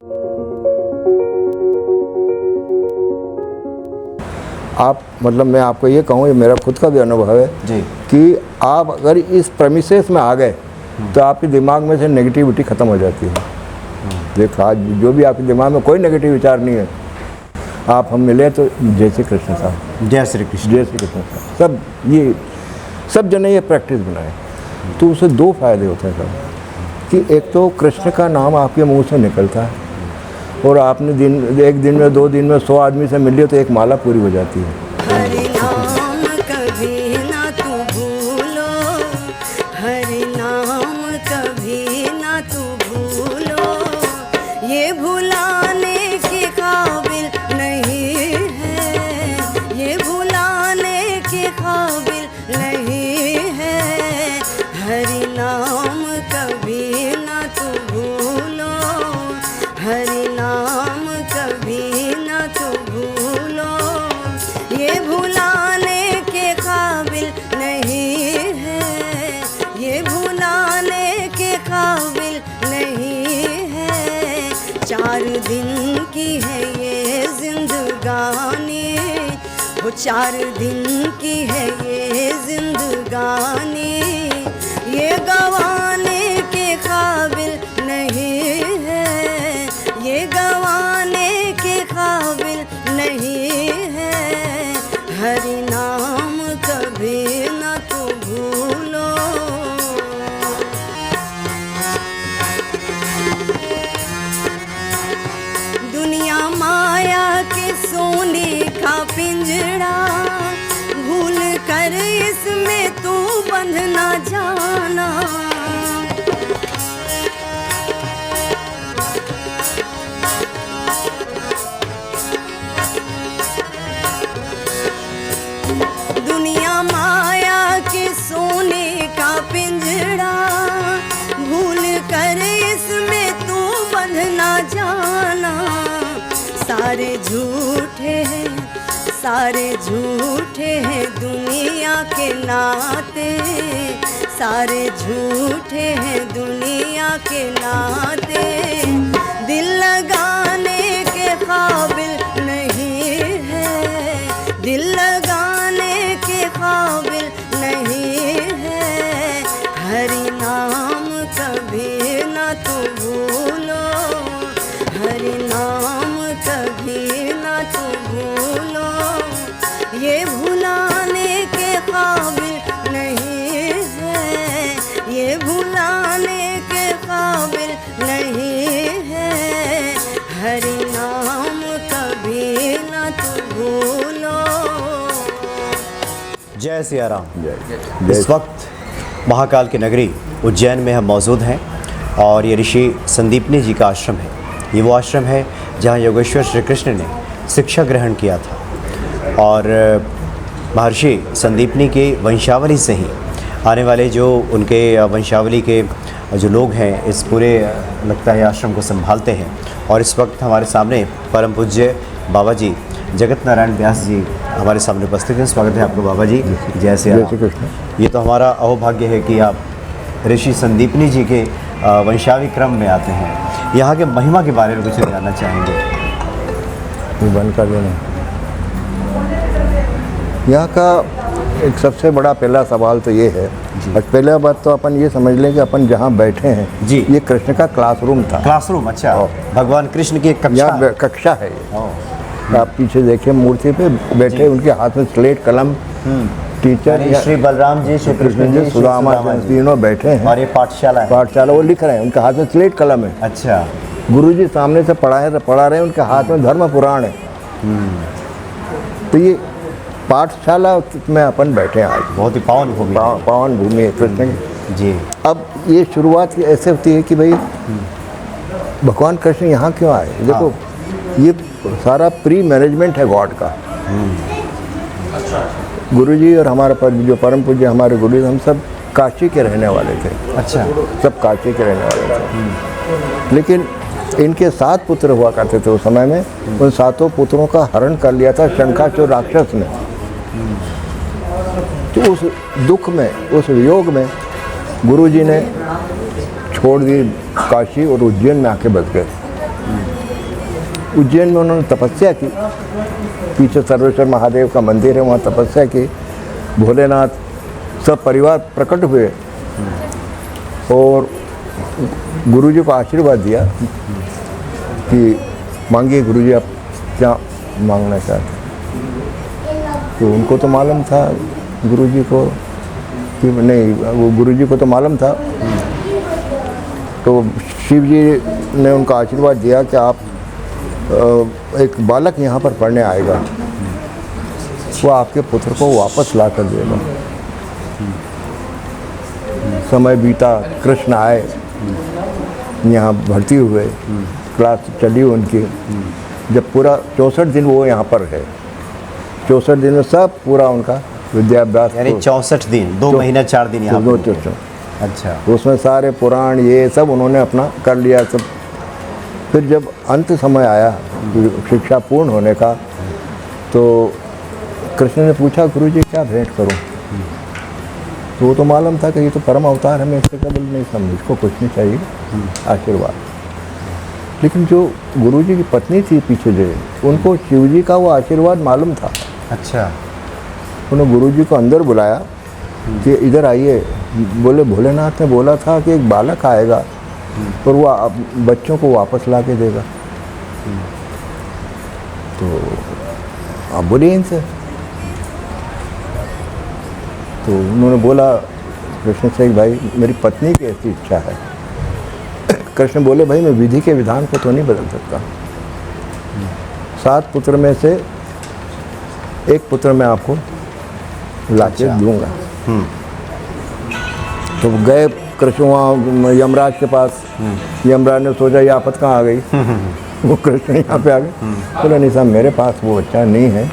आप मतलब मैं आपको ये कहूँ, ये मेरा खुद का भी अनुभव है जी कि आप अगर इस प्रेमिसेस में आ गए तो आपके दिमाग में से नेगेटिविटी ख़त्म हो जाती है। देखो आज जो भी आपके दिमाग में कोई नेगेटिव विचार नहीं है, आप हम मिले तो जय श्री कृष्ण साहब, जय श्री कृष्ण, जय श्री कृष्ण साहब, सब जने ये प्रैक्टिस बनाए तो उससे दो फायदे होते हैं साहब कि एक तो कृष्ण का नाम आपके मुंह से निकलता है और आपने एक दिन में 2 दिन में 100 आदमी से मिल लिया तो एक माला पूरी हो जाती है। हरि नाम कभी ना तू भूलो, हरि नाम कभी ना तू भूलो, ये भुलाने के काबिल नहीं है, ये भुलाने के काबिल नहीं है, हरि नाम कभी ना तू भूलो, हरि नाम कभी ना तू भूलो, ये भुलाने के काबिल नहीं है, ये भुलाने के काबिल नहीं है, 4 दिन की है ये जिंदगानी, वो 4 दिन की है ये जिंदगानी, ये गंवाने के काबिल नहीं है, ये गंवाने के काबिल नहीं है, हरि नाम कभी ना तू भूलो। दुनिया माया के सोने का पिंजरा, भूल कर इसमें तू बंध ना जाना, दुनिया माया के सोने का पिंजरा, भूल कर इसमें तू बंध ना जाना, सारे झूठे हैं, सारे झूठे हैं दुनिया के नाते, सारे झूठे हैं दुनिया के नाते, दिल लगाने के काबिल नहीं है, दिल लगाने के काबिल नहीं है, हरि नाम कभी ना तू भूलो, हरि नाम कभी ना तू भूलो, ये भुलाने के काबिल नहीं है, ये भुलाने के काबिल नहीं है, हरि नाम कभी ना तू भूलो। जय सिया राम। जय इस वक्त महाकाल की नगरी उज्जैन में हम मौजूद हैं और ये ऋषि संदीपनी जी का आश्रम है। ये वो आश्रम है जहाँ योगेश्वर श्री कृष्ण ने शिक्षा ग्रहण किया था और महर्षि संदीपनी के वंशावली से ही आने वाले जो उनके वंशावली के जो लोग हैं इस पूरे लगता है आश्रम को संभालते हैं। और इस वक्त हमारे सामने परम पूज्य बाबा जी जगत नारायण व्यास जी हमारे सामने उपस्थित हैं। स्वागत है आपको बाबा जी। जय श्री कृष्ण। ये तो हमारा अहोभाग्य है कि आप ऋषि संदीपनी जी के वंशावली क्रम में आते हैं। यहाँ के महिमा के बारे में कुछ जानना चाहेंगे? बंद कर देना। यहाँ का एक सबसे बड़ा पहला सवाल तो ये है, और पहला बात तो अपन ये समझ लें कि अपन जहाँ बैठे हैं जी, ये कृष्ण का क्लासरूम था। क्लासरूम, अच्छा। भगवान कृष्ण की एक कक्षा, यहाँ कक्षा है ये। आप पीछे देखिए मूर्ति पे बैठे, उनके हाथ में स्लेट कलम, टीचर श्री बलराम जी, श्री कृष्ण जी, सुदामा जी तीनों बैठे हैं। और ये पाठशाला है। पाठशाला वो लिख रहे हैं, उनके हाथ में स्लेट कलम है। अच्छा। गुरुजी सामने से पढ़ा रहे हैं, उनके हाथ में धर्म पुराण है। तो ये पाठशाला में अपन बैठे हैं आज। बहुत ही पावन भूमि, पावन भूमि है कृष्ण की जी। अब ये शुरुआत ऐसे होती है कि भाई भगवान कृष्ण यहाँ क्यों आए। देखो ये सारा प्री मैनेजमेंट है गॉड का। गुरुजी और हमारे जो परम पूज्य हमारे गुरु, हम सब काशी के रहने वाले थे। अच्छा। सब काशी के रहने वाले थे, लेकिन इनके 7 पुत्र हुआ करते थे उस समय में। उन 7 पुत्रों का हरण कर लिया था शंखाचूर राक्षस ने। तो उस दुख में, उस वियोग में गुरुजी ने छोड़ दी काशी और उज्जैन में आके बस गए। उज्जैन में उन्होंने तपस्या की, पीछे सर्वेश्वर महादेव का मंदिर है, वहाँ तपस्या की, भोलेनाथ सब परिवार प्रकट हुए और गुरुजी को आशीर्वाद दिया कि मांगिए गुरुजी आप क्या मांगना चाहते हैं। तो उनको तो मालूम था गुरुजी को कि नहीं, वो गुरुजी को तो मालूम था। तो शिव जी ने उनको आशीर्वाद दिया कि आप एक बालक यहाँ पर पढ़ने आएगा, वो आपके पुत्र को वापस ला कर देगा। समय बीता, कृष्ण आए, यहाँ भर्ती हुए, क्लास चली उनकी। जब पूरा 64 दिन वो यहाँ पर है, 64 दिन में सब पूरा उनका विद्याभ्यास, यानी 64 दिन, 2 महीना 4 दिन यहाँ पर। अच्छा, तो उसमें सारे पुराण ये सब उन्होंने अपना कर लिया सब। फिर जब अंत समय आया शिक्षा पूर्ण होने का, तो कृष्ण ने पूछा गुरुजी क्या भेंट करूं? तो वो तो मालूम था कि ये तो परम अवतार है, मैं इससे कबल नहीं समझ, इसको कुछ नहीं चाहिए आशीर्वाद। लेकिन जो गुरुजी की पत्नी थी पीछे जो, उनको शिव जी का वो आशीर्वाद मालूम था। अच्छा, उन्होंने गुरुजी को अंदर बुलाया कि इधर आइए। बोले भोलेनाथ ने बोला था कि एक बालक आएगा और वो बच्चों को वापस ला के देगा। तो आप बोलिए इनसे। तो उन्होंने बोला कृष्ण से, भाई मेरी पत्नी की ऐसी इच्छा है। कृष्ण बोले भाई मैं विधि के विधान को तो नहीं बदल सकता। 7 पुत्र में से एक पुत्र मैं आपको लाके दूंगा। तो गए कृष्ण वहाँ यमराज के पास। यमराज ने सोचा ये आफत कहाँ आ गई। वो कृष्ण यहाँ पे आ गए। बोला नहीं साहब मेरे पास वो बच्चा नहीं है,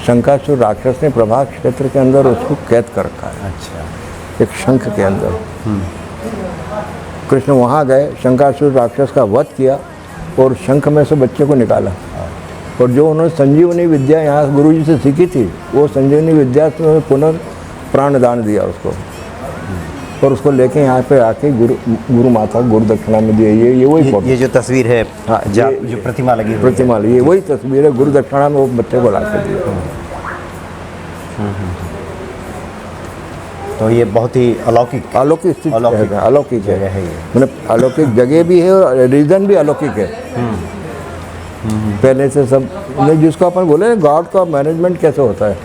शंकासुर राक्षस ने प्रभास क्षेत्र के अंदर उसको कैद कर रखा है। अच्छा, एक शंख के अंदर। कृष्ण वहाँ गए, शंकासुर राक्षस का वध किया और शंख में से बच्चे को निकाला। और जो उन्होंने संजीवनी विद्या यहाँ गुरुजी से सीखी थी, वो संजीवनी विद्या से उन्होंने पुनर्प्राण दान दिया उसको। और उसको लेके यहाँ पे आके गुरु माता गुरु दक्षिणा में दिए। ये वही फोटो, ये जो तस्वीर है, हाँ, जो प्रतिमा लगी हुई है, प्रतिमा, ये वही तस्वीर है। गुरु दक्षिणा में वो बच्चे को ला के दिया। तो ये बहुत ही अलौकिक अलौकिक स्थिति अलौकिक है, अलौकिक जगह है ये। मतलब अलौकिक जगह भी है और रीजन भी अलौकिक है। पहले से सब नहीं, जिसको अपन बोले गॉड का मैनेजमेंट कैसे होता है,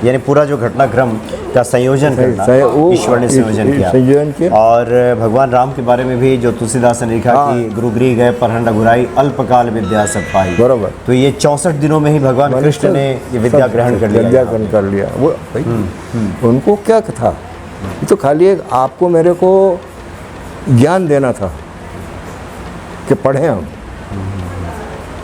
यानी पूरा जो घटनाक्रम का संयोजन करना वो ईश्वर ने संयोजन किया। और भगवान राम के बारे में भी जो तुलसीदास ने लिखा कि गुरुगृह गए परहंड अघुराई अल्पकाल विद्या सब पाई। बराबर। तो ये 64 दिनों में ही भगवान कृष्ण ने ये विद्या ग्रहण कर लिया। विद्या ग्रहण कर लिया। वो भाई उनको क्या था, ये तो खाली एक आपको मेरे को ज्ञान देना था कि पढ़े हम।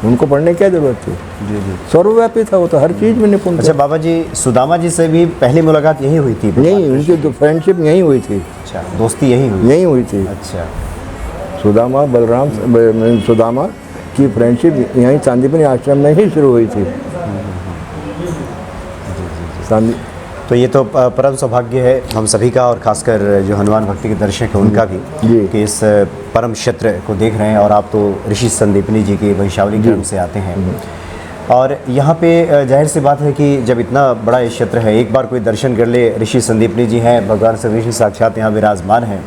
उनको पढ़ने की क्या जरूरत थी? जी जी, सर्वव्यापी था वो तो, हर चीज़ में निपुण था। अच्छा बाबा जी, सुदामा जी से भी पहली मुलाकात यही हुई थी? नहीं, उनकी तो फ्रेंडशिप यहीं हुई थी। अच्छा, दोस्ती यही हुई थी। अच्छा, सुदामा बलराम सुदामा की फ्रेंडशिप यहीं सांदीपनी आश्रम में ही शुरू हुई थी। तो ये तो परम सौभाग्य है हम सभी का, और खासकर जो हनुमान भक्ति के दर्शक हैं उनका भी, कि इस परम क्षेत्र को देख रहे हैं। और आप तो ऋषि संदीपनी जी के वंशावली क्रम से आते हैं, और यहाँ पे जाहिर सी बात है कि जब इतना बड़ा ये क्षेत्र है, एक बार कोई दर्शन कर ले, ऋषि संदीपनी जी हैं, भगवान श्री कृष्ण साक्षात यहाँ विराजमान हैं,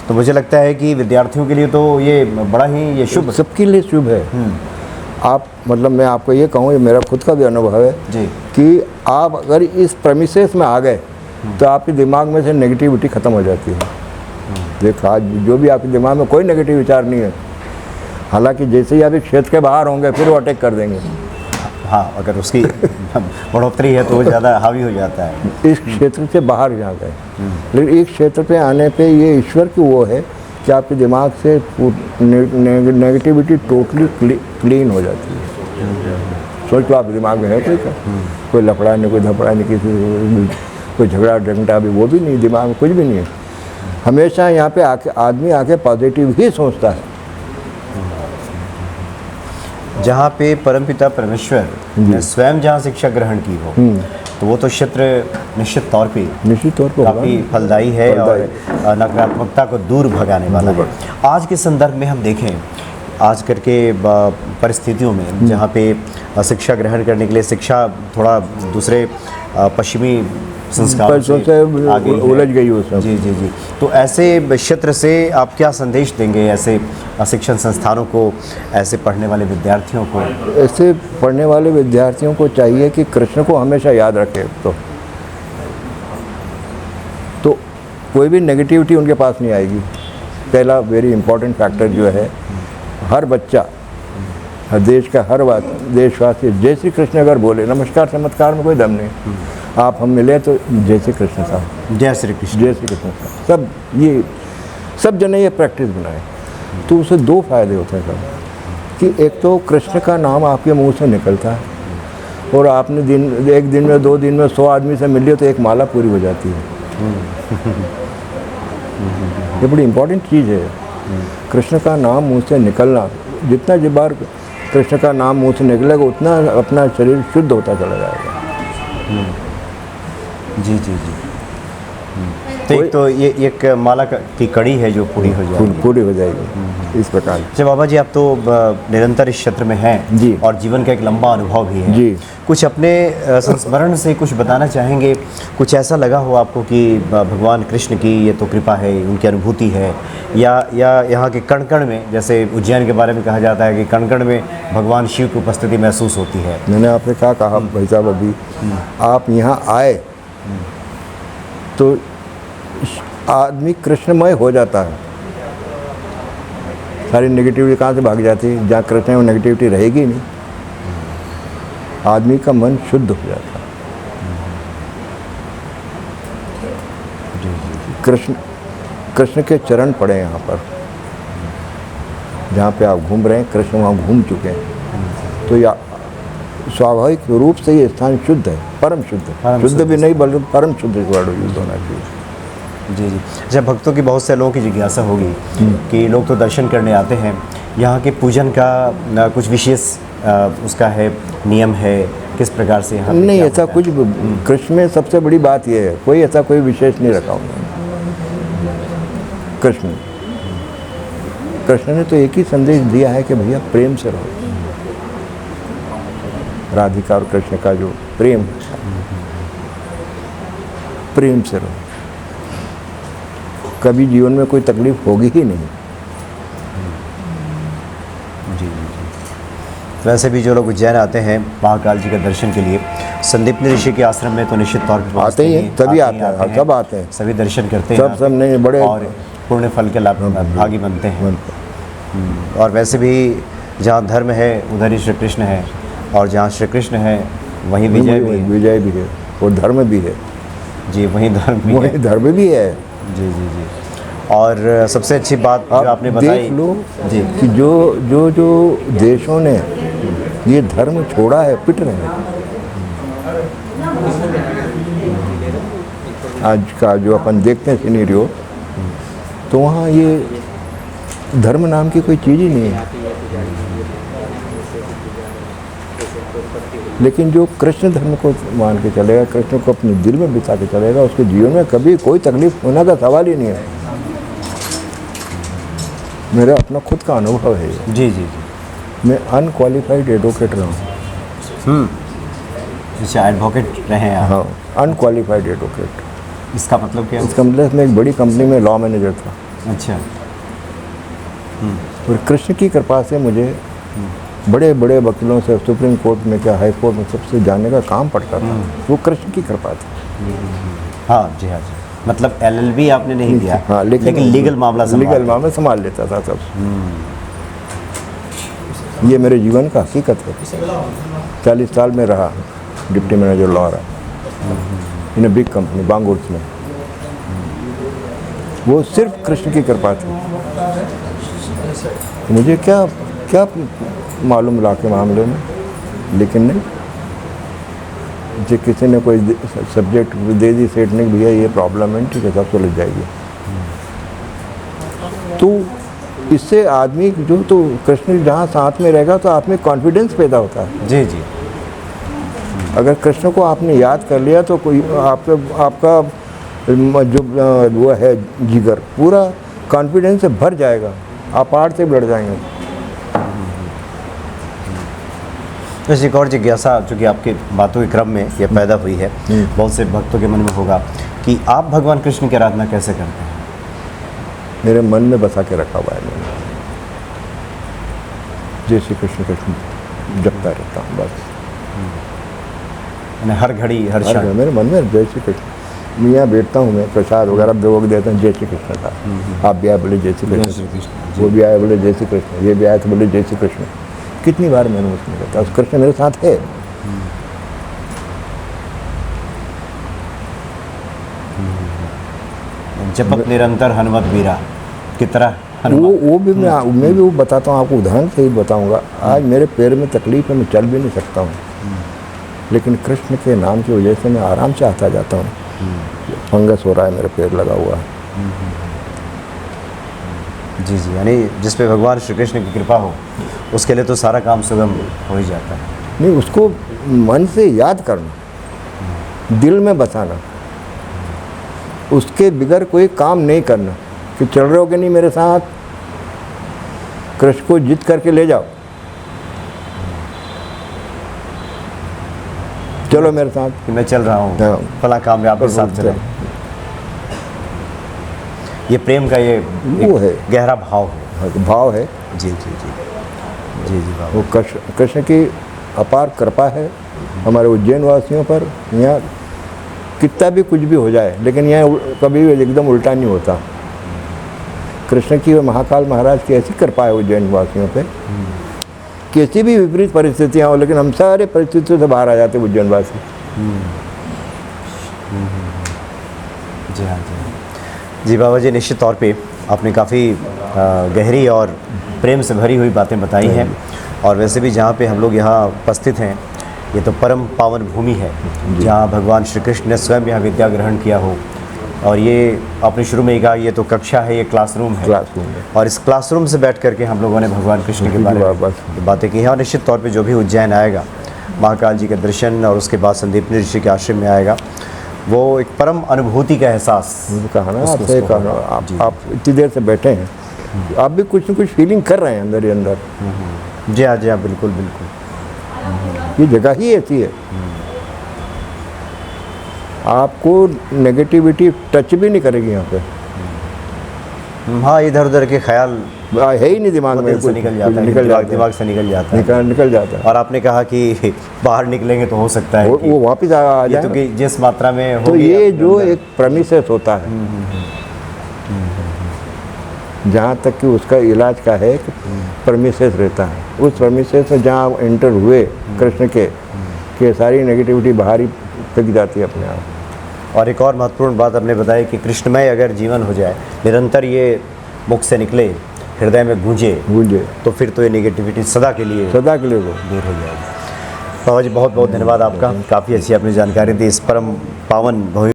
तो मुझे लगता है कि विद्यार्थियों के लिए तो ये बड़ा ही ये शुभ, सबके लिए शुभ है। आप मतलब मैं आपको ये कहूँ, ये मेरा खुद का भी अनुभव है जी, कि आप अगर इस प्रेमिसेस में आ गए तो आपके दिमाग में से नेगेटिविटी ख़त्म हो जाती है। देखो आज जो भी आपके दिमाग में कोई नेगेटिव विचार नहीं है, हालांकि जैसे ही आप इस क्षेत्र के बाहर होंगे फिर वो अटैक कर देंगे। हाँ, अगर उसकी बढ़ोतरी है तो वो ज़्यादा हावी हो जाता है। इस क्षेत्र से बाहर जा गए, लेकिन इस क्षेत्र पे आने पे ये ईश्वर की वो है कि आपके दिमाग से नेगेटिविटी टोटली क्लीन हो जाती है। सोच लो आप दिमाग में है कोई लफड़ा नहीं, कोई धपड़ा नहीं, किसी कोई झगड़ा झंडा भी वो भी नहीं, दिमाग में कुछ भी नहीं है। हमेशा यहाँ पे आके आदमी आके पॉजिटिव ही सोचता है। जहाँ पे परमपिता परमेश्वर ने स्वयं जहाँ शिक्षा ग्रहण की हो, तो वो तो क्षेत्र निश्चित तौर पे काफ़ी फलदायी है और नकारात्मकता को दूर भगाने वाला है। आज के संदर्भ में हम देखें, आजकल के परिस्थितियों में जहाँ पे शिक्षा ग्रहण करने के लिए शिक्षा थोड़ा दूसरे पश्चिमी संस्कारों पैसों से से आगे है। उलझ गई वो सब। जी जी जी। तो ऐसे क्षेत्र से आप क्या संदेश देंगे ऐसे शिक्षण संस्थानों को, ऐसे पढ़ने वाले विद्यार्थियों को? ऐसे पढ़ने वाले विद्यार्थियों को चाहिए कि कृष्ण को हमेशा याद रखें। तो कोई भी नेगेटिविटी उनके पास नहीं आएगी। पहला वेरी इंपॉर्टेंट फैक्टर जो है, हर बच्चा, हर देश का हर देशवासी जय श्री कृष्ण अगर बोले, नमस्कार चमत्कार में कोई दम नहीं, आप हम मिले तो जय श्री कृष्ण साहब, जय श्री कृष्ण, जय श्री कृष्ण साहब, सब जने ये प्रैक्टिस बनाए तो उससे दो फायदे होते हैं साहब। कि एक तो कृष्ण का नाम आपके मुंह से निकलता है, और आपने एक दिन में 2 दिन में 100 आदमी से मिल लिया तो एक माला पूरी हो जाती है। ये बड़ी इम्पोर्टेंट चीज़ है। कृष्ण का नाम मुंह से निकलना, जितना बार कृष्ण का नाम मुंह से निकलेगा उतना अपना शरीर शुद्ध होता चला जाएगा। जी जी जी। तो एक तो ये एक माला की कड़ी है जो पूरी हो जाएगी, पूरी हो जाएगी इस प्रकार। अच्छा बाबा जी, आप तो निरंतर इस क्षेत्र में हैं जी, और जीवन का एक लंबा अनुभव भी है जी। कुछ अपने संस्मरण से कुछ बताना चाहेंगे? कुछ ऐसा लगा हो आपको कि भगवान कृष्ण की ये तो कृपा है, उनकी अनुभूति है, या यहाँ के कण कण में, जैसे उज्जैन के बारे में कहा जाता है कि कण कण में भगवान शिव की उपस्थिति महसूस होती है? मैंने आपने क्या कहा भाई साहब, अभी आप यहाँ आए तो आदमी कृष्णमय हो जाता है। सारी नेगेटिविटी कहाँ से भाग जाती है? जहाँ कृष्ण में नेगेटिविटी रहेगी नहीं, आदमी का मन शुद्ध हो जाता है। कृष्ण के चरण पड़े यहाँ पर, जहाँ पे आप घूम रहे हैं कृष्ण वहाँ घूम चुके हैं, तो या स्वाभाविक रूप से ये स्थान शुद्ध है, परम शुद्ध है। शुद्ध भी नहीं बल्कि परम शुद्ध वर्ड यूज होना चाहिए। जी जी। अच्छा, भक्तों की बहुत से लोगों की जिज्ञासा होगी कि लोग तो दर्शन करने आते हैं, यहाँ के पूजन का कुछ विशेष उसका है, नियम है, किस प्रकार से यहाँ नहीं ऐसा कुछ, कृष्ण में सबसे बड़ी बात यह है, कोई ऐसा कोई विशेष नहीं रखा उन्होंने। कृष्ण ने तो एक ही संदेश दिया है कि भैया प्रेम से रहो। राधिका और कृष्ण का जो प्रेम, प्रेम से रहो, कभी जीवन में कोई तकलीफ होगी ही नहीं। जी जी। वैसे भी जो लोग उज्जैन आते हैं महाकाल जी के दर्शन के लिए, संदीपनी ऋषि के आश्रम में तो निश्चित तौर पर आते ही हैं, तभी आते हैं, सब आते हैं, सभी दर्शन करते हैं, सब नहीं बड़े और पुण्य फल के लाभ भागी बनते हैं। और वैसे भी जहाँ धर्म है उधर ही श्री कृष्ण है, और जहाँ श्री कृष्ण है वहीं विजय भी है, और धर्म भी है। जी, वहीं धर्म भी है, धर्म भी है। जी जी जी। और सबसे अच्छी बात जो आपने बताई, देख लो जी, कि जो देशों ने ये धर्म छोड़ा है, पिट रहे हैं। आज का जो अपन देखते हैं सिनेरियो, तो वहाँ ये धर्म नाम की कोई चीज़ ही नहीं है। लेकिन जो कृष्ण धर्म को मान के चलेगा, कृष्ण को अपने दिल में बिता के चलेगा, उसके जीवन में कभी कोई तकलीफ होने का सवाल ही नहीं है। मेरा अपना खुद का अनुभव है। जी जी जी। मैं अनक्वालिफाइड एडवोकेट रहा हूँ। अच्छा, एडवोकेट रहे हैं आप? हाँ, अनक्वालिफाइड एडवोकेट। इसका मतलब क्या है? इसका मतलब मैं एक बड़ी कंपनी में लॉ मैनेजर था। अच्छा। और कृष्ण की कृपा से मुझे बड़े बड़े वकीलों से, सुप्रीम कोर्ट में क्या हाई कोर्ट में, सबसे जाने का काम पड़ता था। वो कृष्ण की कृपा थी। हाँ जी, हाँ जी। मतलब LLB आपने नहीं दिया, हाँ, लेकिन लीगल मामला संभाल लेता था सब। ये मेरे जीवन का हकीकत है। 40 साल में रहा डिप्टी मैनेजर लॉ रहा इन बिग कंपनी बांगुर्स में। वो सिर्फ कृष्ण की कृपा थी। मुझे क्या मालूम ला के मामले में, लेकिन नहीं, जो किसी ने कोई सब्जेक्ट दे दी सेठ ने, भैया ये प्रॉब्लम है, ठीक है, सब सुलझ जाएगी। तो इससे आदमी जो, तो कृष्ण जहाँ साथ में रहेगा तो आप में कॉन्फिडेंस पैदा होता है। जी जी। अगर कृष्ण को आपने याद कर लिया तो कोई आपका जो वो है जिगर पूरा कॉन्फिडेंस से भर जाएगा, आप आड़ से बढ़ जाएंगे। वैसे एक और जिज्ञासा चूँकि आपकी बातों के क्रम में यह पैदा हुई है, बहुत से भक्तों के मन में होगा कि आप भगवान कृष्ण की आराधना कैसे करते हैं? मेरे मन में बसा के रखा हुआ है मैंने, जय श्री कृष्ण कृष्ण जपता रहता हूँ बस। मैंने हर घड़ी हर हर क्षण मेरे मन में जय श्री कृष्ण। मैं यहाँ बैठता हूँ, मैं प्रसाद वगैरह भोग देता हूँ, जय श्री कृष्ण का। आप भी आए बोले जय श्री कृष्ण, वो भी आए बोले जय श्री कृष्ण, ये भी आए तो बोले जय श्री कृष्ण। कितनी बार मैंने उसमें कहता, उस कृष्ण मेरे साथ है। जपत निरंतर हनुमत बीरा की तरह वो भी मैं भी वो बताता हूँ आपको, उदाहरण से ही बताऊँगा। आज मेरे पैर में तकलीफ है, मैं चल भी नहीं सकता हूँ, लेकिन कृष्ण के नाम की वजह से मैं आराम से आता जाता हूँ। फंगस हो रहा है, मेरे पैर लगा हुआ है। जी जी, यानी जिस पे भगवान श्री कृष्ण की कृपा हो उसके लिए तो सारा काम सुगम हो ही जाता है। नहीं, उसको मन से याद करना, दिल में बसाना, उसके बिगैर कोई काम नहीं करना कि चल रहे हो कि नहीं मेरे साथ, कृष्ण को जिद करके ले जाओ, चलो मेरे साथ कि मैं चल रहा हूँ, हाँ। फला काम में आपके साथ चला। ये प्रेम का ये वो है, गहरा भाव है। भाव है। जी जी जी जी जी बाबा। वो कृष्ण की अपार कृपा है हमारे उज्जैन वासियों पर। यहाँ कितना भी कुछ भी हो जाए, लेकिन यहाँ कभी भी एकदम उल्टा नहीं होता। कृष्ण की, महाकाल महाराज की ऐसी कृपा है उज्जैन वासियों पे, कैसी भी विपरीत परिस्थितियाँ हो, लेकिन हम सारे परिस्थितियों से बाहर आ जाते उज्जैन वासी। जी हाँ जी जी बाबा जी, निश्चित तौर पे आपने काफ़ी गहरी और प्रेम से भरी हुई बातें बताई हैं। और वैसे भी जहाँ पे हम लोग यहाँ उपस्थित हैं, ये तो परम पावन भूमि है जहाँ भगवान श्री कृष्ण ने स्वयं यहाँ विद्या ग्रहण किया हो। और ये आपने शुरू में ही कहा, ये तो कक्षा है, ये क्लासरूम है। क्लासरूम है। और इस क्लासरूम से बैठ करके हम लोगों ने भगवान कृष्ण के बारे में बातें की हैं। और निश्चित तौर पे जो भी उज्जैन आएगा, महाकाल जी के दर्शन और उसके बाद संदीपनी ऋषि के आश्रम में आएगा, वो एक परम अनुभूति का एहसास। कहा ना आपसे, कहा आप इतनी देर से बैठे हैं, आप भी कुछ न कुछ फीलिंग कर रहे हैं अंदर ही अंदर। जी हाँ जी हाँ, बिल्कुल बिल्कुल। ये जगह ही ऐसी है, आपको नेगेटिविटी टच भी नहीं करेगी यहाँ पे। हाँ, इधर उधर के ख्याल है ही नहीं दिमाग में, से निकल जाता है, दिमाग से निकल जाता है, निकल जाता है। और आपने कहा कि बाहर निकलेंगे तो हो सकता है कि वो वापस आ ये जाए, तो कि जिस मात्रा में तो होगी ये आपके जो अंदर। एक प्रेमिसेस होता है, जहाँ तक कि उसका इलाज का है कि प्रेमिसेस रहता है, उस प्रेमिसेस में जहाँ एंटर हुए कृष्ण के सारी नेगेटिविटी बाहर ही फेंक जाती है अपने आप। और एक और महत्वपूर्ण बात आपने बताई कि कृष्णमय अगर जीवन हो जाए, निरंतर ये मुख से निकले, हृदय में गूंजे, तो फिर तो ये नेगेटिविटी सदा के लिए वो दूर हो जाएगी। बाबा जी, बहुत बहुत धन्यवाद आपका, काफ़ी अच्छी आपने जानकारी दी इस परम पावन भूमि